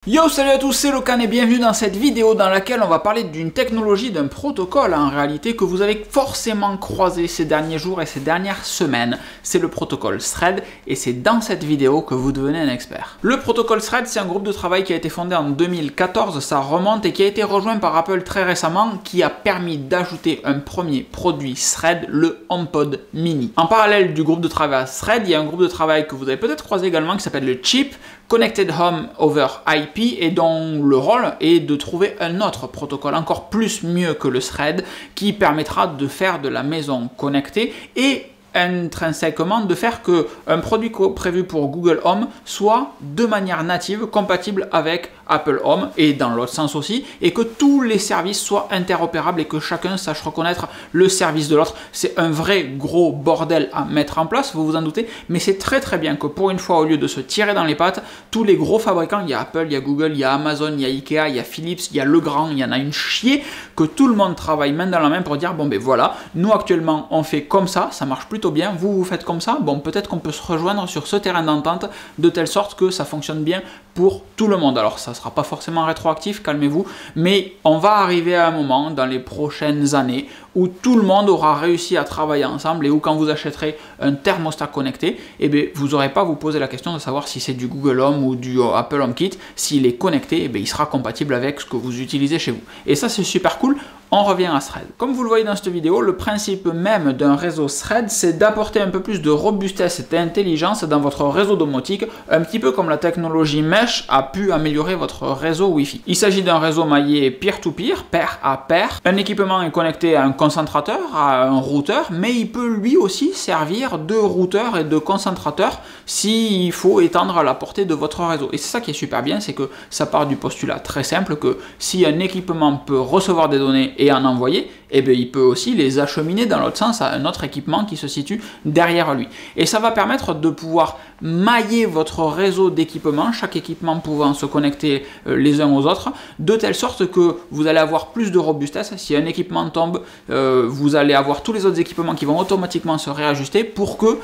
Yo, salut à tous, c'est Locan et bienvenue dans cette vidéo dans laquelle on va parler d'une technologie, d'un protocole en réalité que vous avez forcément croisé ces derniers jours et ces dernières semaines. C'est le protocole Thread et c'est dans cette vidéo que vous devenez un expert. Le protocole Thread, c'est un groupe de travail qui a été fondé en 2014, ça remonte, et qui a été rejoint par Apple très récemment, qui a permis d'ajouter un premier produit Thread, le HomePod Mini. En parallèle du groupe de travail Thread, il y a un groupe de travail que vous avez peut-être croisé également qui s'appelle le CHIP, Connected Home over IP, et dont le rôle est de trouver un autre protocole encore plus mieux que le Thread qui permettra de faire de la maison connectée et intrinsèquement de faire que un produit prévu pour Google Home soit de manière native compatible avec Apple Home et dans l'autre sens aussi, et que tous les services soient interopérables et que chacun sache reconnaître le service de l'autre. C'est un vrai gros bordel à mettre en place, vous vous en doutez, mais c'est très bien que pour une fois, au lieu de se tirer dans les pattes, tous les gros fabricants, il y a Apple, il y a Google, il y a Amazon, il y a Ikea, il y a Philips, il y a Legrand, il y en a une chier, que tout le monde travaille main dans la main pour dire bon ben voilà, nous actuellement on fait comme ça marche plutôt bien, vous faites comme ça, bon peut-être qu'on peut se rejoindre sur ce terrain d'entente de telle sorte que ça fonctionne bien pour tout le monde. Alors ça sera pas forcément rétroactif, calmez-vous, mais on va arriver à un moment dans les prochaines années où tout le monde aura réussi à travailler ensemble et où quand vous achèterez un thermostat connecté, eh bien, vous n'aurez pas à vous poser la question de savoir si c'est du Google Home ou du Apple HomeKit. S'il est connecté, eh bien, il sera compatible avec ce que vous utilisez chez vous. Et ça, c'est super cool. On revient à Thread. Comme vous le voyez dans cette vidéo, le principe même d'un réseau Thread, c'est d'apporter un peu plus de robustesse et d'intelligence dans votre réseau domotique, un petit peu comme la technologie Mesh a pu améliorer votre réseau Wi-Fi. Il s'agit d'un réseau maillé peer-to-peer, pair à pair. Un équipement est connecté à un concentrateur, à un routeur, mais il peut lui aussi servir de routeur et de concentrateur s'il faut étendre la portée de votre réseau. Et c'est ça qui est super bien, c'est que ça part du postulat très simple que si un équipement peut recevoir des données et en envoyer, eh bien, il peut aussi les acheminer dans l'autre sens à un autre équipement qui se situe derrière lui. Et ça va permettre de pouvoir mailler votre réseau d'équipements, chaque équipement pouvant se connecter les uns aux autres, de telle sorte que vous allez avoir plus de robustesse. Si un équipement tombe, vous allez avoir tous les autres équipements qui vont automatiquement se réajuster pour que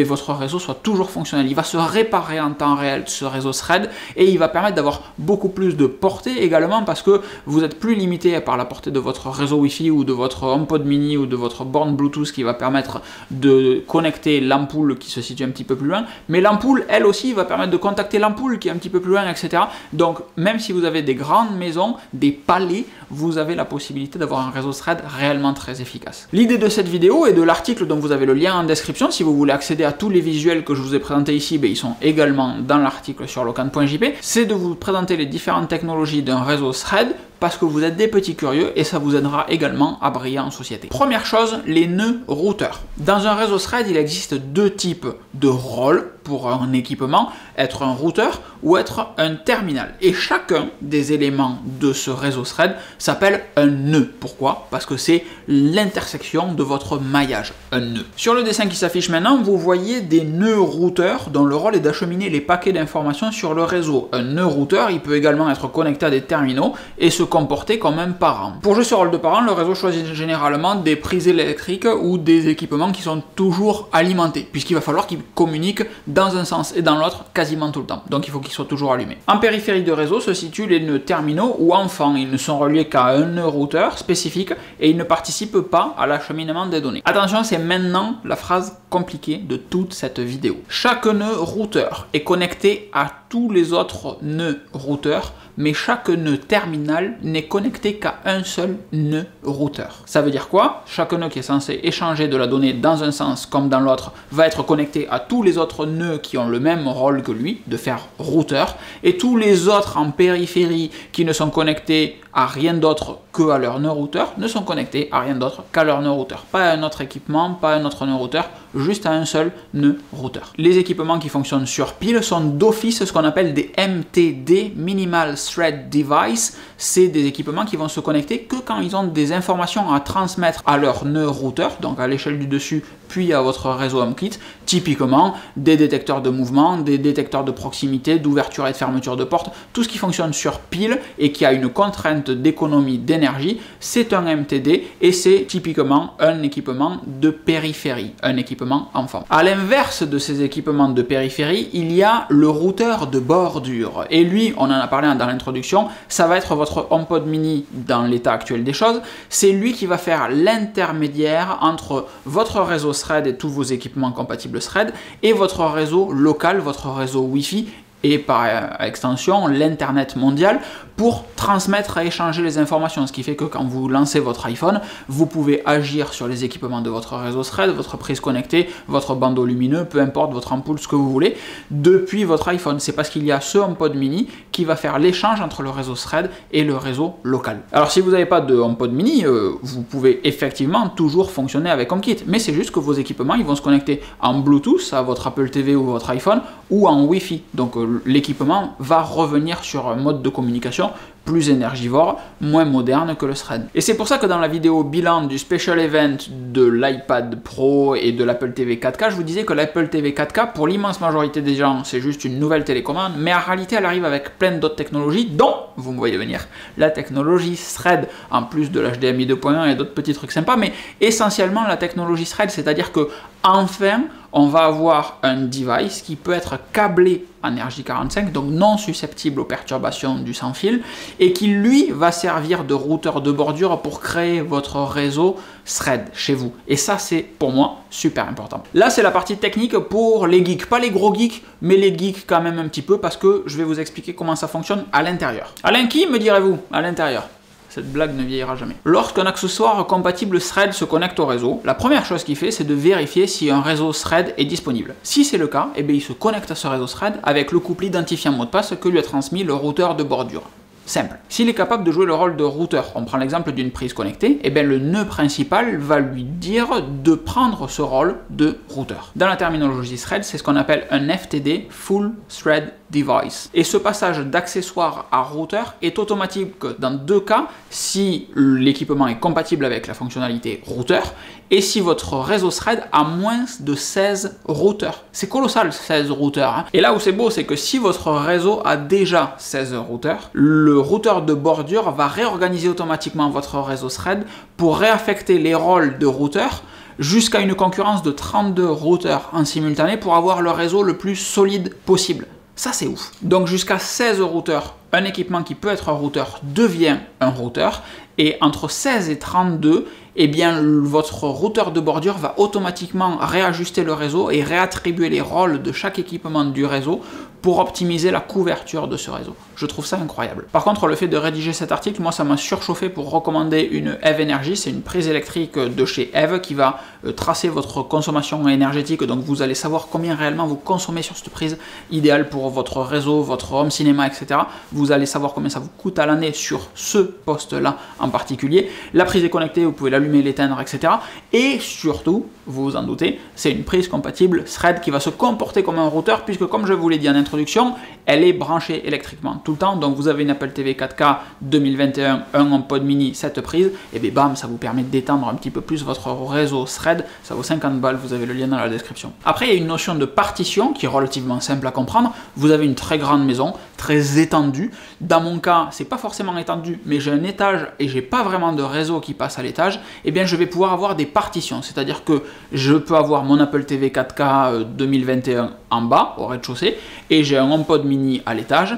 votre réseau soit toujours fonctionnel. Il va se réparer en temps réel, ce réseau Thread, et il va permettre d'avoir beaucoup plus de portée également parce que vous êtes plus limité par la portée de votre réseau Wi-Fi ou de votre HomePod Mini ou de votre borne Bluetooth qui va permettre de connecter l'ampoule qui se situe un petit peu plus loin, mais l'ampoule, elle aussi, va permettre de contacter l'ampoule qui est un petit peu plus loin, etc. Donc, même si vous avez des grandes maisons, des palais, vous avez la possibilité d'avoir un réseau Thread réellement très efficace. L'idée de cette vidéo et de l'article dont vous avez le lien en description, si vous voulez accéder à tous les visuels que je vous ai présentés ici, ils sont également dans l'article sur locan.jp, c'est de vous présenter les différentes technologies d'un réseau Thread parce que vous êtes des petits curieux et ça vous aidera également à briller en société. Première chose, les nœuds routeurs. Dans un réseau Thread, il existe deux types de rôles pour un équipement, être un routeur ou être un terminal. Et chacun des éléments de ce réseau Thread s'appelle un nœud. Pourquoi? Parce que c'est l'intersection de votre maillage, un nœud. Sur le dessin qui s'affiche maintenant, vous voyez des nœuds routeurs dont le rôle est d'acheminer les paquets d'informations sur le réseau. Un nœud routeur, il peut également être connecté à des terminaux et se comporter comme un parent. Pour jouer ce rôle de parent, le réseau choisit généralement des prises électriques ou des équipements qui sont toujours alimentés, puisqu'il va falloir qu'ils communiquent dans un sens et dans l'autre quasiment tout le temps. Donc il faut qu'ils soient toujours allumés. En périphérie de réseau se situent les nœuds terminaux ou enfants. Ils ne sont reliés qu'à un nœud routeur spécifique et ils ne participent pas à l'acheminement des données. Attention, c'est maintenant la phrase compliquée de toute cette vidéo. Chaque nœud routeur est connecté à tous les autres nœuds routeurs, mais chaque nœud terminal n'est connecté qu'à un seul nœud routeur. Ça veut dire quoi? Chaque nœud qui est censé échanger de la donnée dans un sens comme dans l'autre va être connecté à tous les autres nœuds qui ont le même rôle que lui, de faire routeur, et tous les autres en périphérie qui ne sont connectés à rien d'autre que à leur nœud routeur ne sont connectés à rien d'autre qu'à leur nœud routeur. Pas à un autre équipement, pas à un autre nœud routeur, juste à un seul nœud routeur. Les équipements qui fonctionnent sur pile sont d'office ce qu'on appelle des MTD, Minimal Thread Device. C'est des équipements qui vont se connecter que quand ils ont des informations à transmettre à leur nœud routeur, donc à l'échelle du dessus puis à votre réseau HomeKit, typiquement des détecteurs de mouvement, des détecteurs de proximité, d'ouverture et de fermeture de porte, tout ce qui fonctionne sur pile et qui a une contrainte d'économie d'énergie, c'est un MTD et c'est typiquement un équipement de périphérie, un équipement enfant. À l'inverse de ces équipements de périphérie, il y a le routeur de bordure et lui, on en a parlé dans l'introduction, ça va être votre HomePod mini dans l'état actuel des choses, c'est lui qui va faire l'intermédiaire entre votre réseau Thread et tous vos équipements compatibles Thread et votre réseau local, votre réseau Wi-Fi et par extension l'internet mondial pour transmettre et échanger les informations, ce qui fait que quand vous lancez votre iPhone, vous pouvez agir sur les équipements de votre réseau Thread, votre prise connectée, votre bandeau lumineux, peu importe, votre ampoule, ce que vous voulez, depuis votre iPhone. C'est parce qu'il y a ce HomePod mini qui va faire l'échange entre le réseau Thread et le réseau local. Alors si vous n'avez pas de HomePod mini, vous pouvez effectivement toujours fonctionner avec HomeKit, mais c'est juste que vos équipements ils vont se connecter en Bluetooth à votre Apple TV ou votre iPhone ou en Wi-Fi. Donc l'équipement va revenir sur un mode de communication plus énergivore, moins moderne que le Thread. Et c'est pour ça que dans la vidéo bilan du Special Event de l'iPad Pro et de l'Apple TV 4K, je vous disais que l'Apple TV 4K, pour l'immense majorité des gens, c'est juste une nouvelle télécommande, mais en réalité, elle arrive avec plein d'autres technologies, dont, vous me voyez venir, la technologie Thread, en plus de l'HDMI 2.1 et d'autres petits trucs sympas, mais essentiellement la technologie Thread, c'est-à-dire que, enfin, on va avoir un device qui peut être câblé en RJ45, donc non susceptible aux perturbations du sans-fil, et qui lui va servir de routeur de bordure pour créer votre réseau Thread chez vous. Et ça, c'est pour moi super important. Là, c'est la partie technique pour les geeks, pas les gros geeks, mais les geeks quand même un petit peu, parce que je vais vous expliquer comment ça fonctionne à l'intérieur. Alain, qui me direz-vous à l'intérieur? Cette blague ne vieillira jamais. Lorsqu'un accessoire compatible Thread se connecte au réseau, la première chose qu'il fait, c'est de vérifier si un réseau Thread est disponible. Si c'est le cas, eh bien, il se connecte à ce réseau Thread avec le couplet identifiant mot de passe que lui a transmis le routeur de bordure. Simple. S'il est capable de jouer le rôle de routeur, on prend l'exemple d'une prise connectée, et bien le nœud principal va lui dire de prendre ce rôle de routeur. Dans la terminologie Thread, c'est ce qu'on appelle un FTD, Full Thread Device. Et ce passage d'accessoire à routeur est automatique dans deux cas, si l'équipement est compatible avec la fonctionnalité routeur, et si votre réseau Thread a moins de 16 routeurs. C'est colossal, 16 routeurs. Hein. Et là où c'est beau, c'est que si votre réseau a déjà 16 routeurs, le routeur de bordure va réorganiser automatiquement votre réseau Thread pour réaffecter les rôles de routeur jusqu'à une concurrence de 32 routeurs en simultané pour avoir le réseau le plus solide possible. Ça, c'est ouf. Donc jusqu'à 16 routeurs, un équipement qui peut être un routeur devient un routeur, et entre 16 et 32, eh bien, votre routeur de bordure va automatiquement réajuster le réseau et réattribuer les rôles de chaque équipement du réseau pour optimiser la couverture de ce réseau. Je trouve ça incroyable. Par contre, le fait de rédiger cet article, moi, ça m'a surchauffé pour recommander une Eve Energy. C'est une prise électrique de chez Eve qui va tracer votre consommation énergétique. Donc, vous allez savoir combien réellement vous consommez sur cette prise, idéale pour votre réseau, votre home cinéma, etc. Vous allez savoir combien ça vous coûte à l'année sur ce poste-là en particulier. La prise est connectée, vous pouvez l'allumer, l'éteindre, etc. Et surtout, vous vous en doutez, c'est une prise compatible Thread qui va se comporter comme un routeur, puisque comme je vous l'ai dit en introduction, elle est branchée électriquement tout le temps. Donc vous avez une Apple TV 4K 2021, un HomePod mini, cette prise, et bien bam, ça vous permet d'étendre un petit peu plus votre réseau Thread. Ça vaut 50 balles, vous avez le lien dans la description. Après, il y a une notion de partition qui est relativement simple à comprendre. Vous avez une très grande maison, très étendue. Dans mon cas, c'est pas forcément étendu, mais j'ai un étage et j'ai pas vraiment de réseau qui passe à l'étage. Et bien, je vais pouvoir avoir des partitions, c'est-à-dire que je peux avoir mon Apple TV 4K 2021 en bas, au rez-de-chaussée, et j'ai un HomePod mini à l'étage.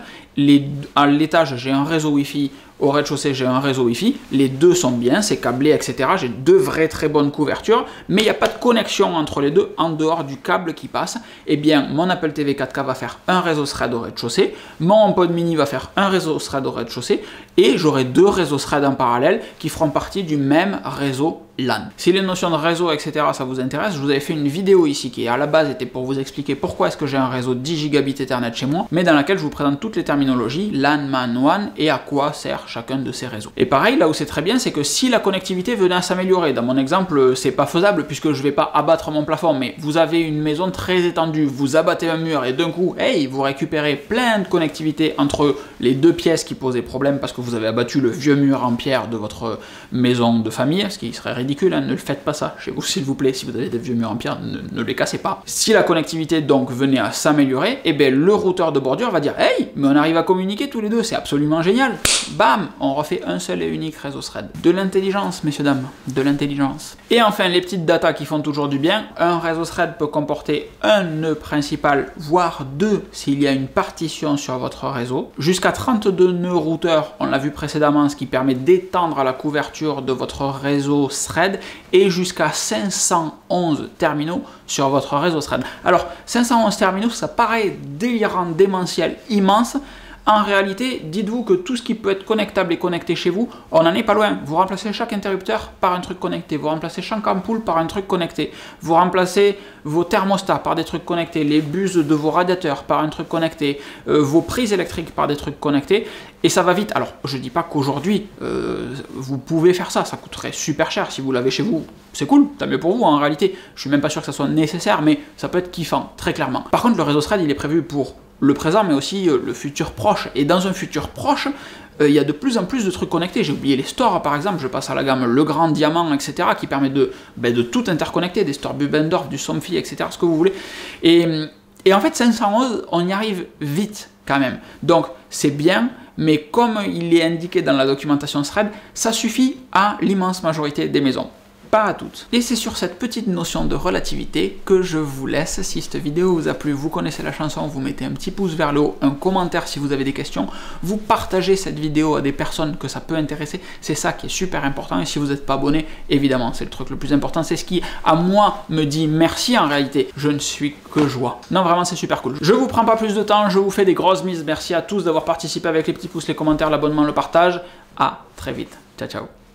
À l'étage, j'ai un réseau Wi-Fi, au rez-de-chaussée, j'ai un réseau Wi-Fi. Les deux sont bien, c'est câblé, etc. J'ai deux vraies très bonnes couvertures, mais il n'y a pas de connexion entre les deux en dehors du câble qui passe. Eh bien, mon Apple TV 4K va faire un réseau Thread au rez-de-chaussée, mon HomePod mini va faire un réseau Thread au rez-de-chaussée, et j'aurai deux réseaux Thread en parallèle qui feront partie du même réseau LAN. Si les notions de réseau, etc., ça vous intéresse, je vous avais fait une vidéo ici qui à la base était pour vous expliquer pourquoi est-ce que j'ai un réseau 10 gigabits Ethernet chez moi, mais dans laquelle je vous présente toutes les terminologies, LAN, MAN, WAN, et à quoi sert chacun de ces réseaux. Et pareil, là où c'est très bien, c'est que si la connectivité venait à s'améliorer, dans mon exemple, c'est pas faisable puisque je vais pas abattre mon plafond, mais vous avez une maison très étendue, vous abattez un mur et d'un coup, hey, vous récupérez plein de connectivité entre les deux pièces qui posaient problème parce que vous avez abattu le vieux mur en pierre de votre maison de famille, ce qui serait ridicule. ridicule, hein, ne le faites pas ça chez vous s'il vous plaît, si vous avez des vieux murs en pierre, ne les cassez pas. Si la connectivité donc venait à s'améliorer, et bien le routeur de bordure va dire « Hey, mais on arrive à communiquer tous les deux, c'est absolument génial !» Bam, on refait un seul et unique réseau Thread. De l'intelligence, messieurs, dames, de l'intelligence. Et enfin, les petites datas qui font toujours du bien. Un réseau Thread peut comporter un nœud principal, voire deux s'il y a une partition sur votre réseau. Jusqu'à 32 nœuds routeurs, on l'a vu précédemment, ce qui permet d'étendre la couverture de votre réseau Thread, et jusqu'à 511 terminaux sur votre réseau Thread. Alors, 511 terminaux, ça paraît délirant, démentiel, immense. En réalité, dites-vous que tout ce qui peut être connectable et connecté chez vous, on n'en est pas loin. Vous remplacez chaque interrupteur par un truc connecté, vous remplacez chaque ampoule par un truc connecté, vous remplacez vos thermostats par des trucs connectés, les buses de vos radiateurs par un truc connecté, vos prises électriques par des trucs connectés, et ça va vite. Alors, je ne dis pas qu'aujourd'hui, vous pouvez faire ça, ça coûterait super cher si vous l'avez chez vous. C'est cool, tant mieux pour vous en réalité. Je ne suis même pas sûr que ça soit nécessaire, mais ça peut être kiffant, très clairement. Par contre, le réseau Thread, il est prévu pour le présent, mais aussi le futur proche. Et dans un futur proche, il y a de plus en plus de trucs connectés. J'ai oublié les stores, par exemple, je passe à la gamme Le Grand Diamant, etc., qui permet de tout interconnecter, des stores Bubendorf, du Somfy, etc., ce que vous voulez. Et en fait, 511, on y arrive vite, quand même. Donc, c'est bien, mais comme il est indiqué dans la documentation Thread, ça suffit à l'immense majorité des maisons. Pas à toutes. Et c'est sur cette petite notion de relativité que je vous laisse. Si cette vidéo vous a plu, vous connaissez la chanson, vous mettez un petit pouce vers le haut, un commentaire si vous avez des questions, vous partagez cette vidéo à des personnes que ça peut intéresser, c'est ça qui est super important. Et si vous n'êtes pas abonné, évidemment, c'est le truc le plus important, c'est ce qui, à moi, me dit merci en réalité. Je ne suis que joie. Non, vraiment, c'est super cool. Je vous prends pas plus de temps, je vous fais des grosses mises. Merci à tous d'avoir participé avec les petits pouces, les commentaires, l'abonnement, le partage. À très vite. Ciao, ciao.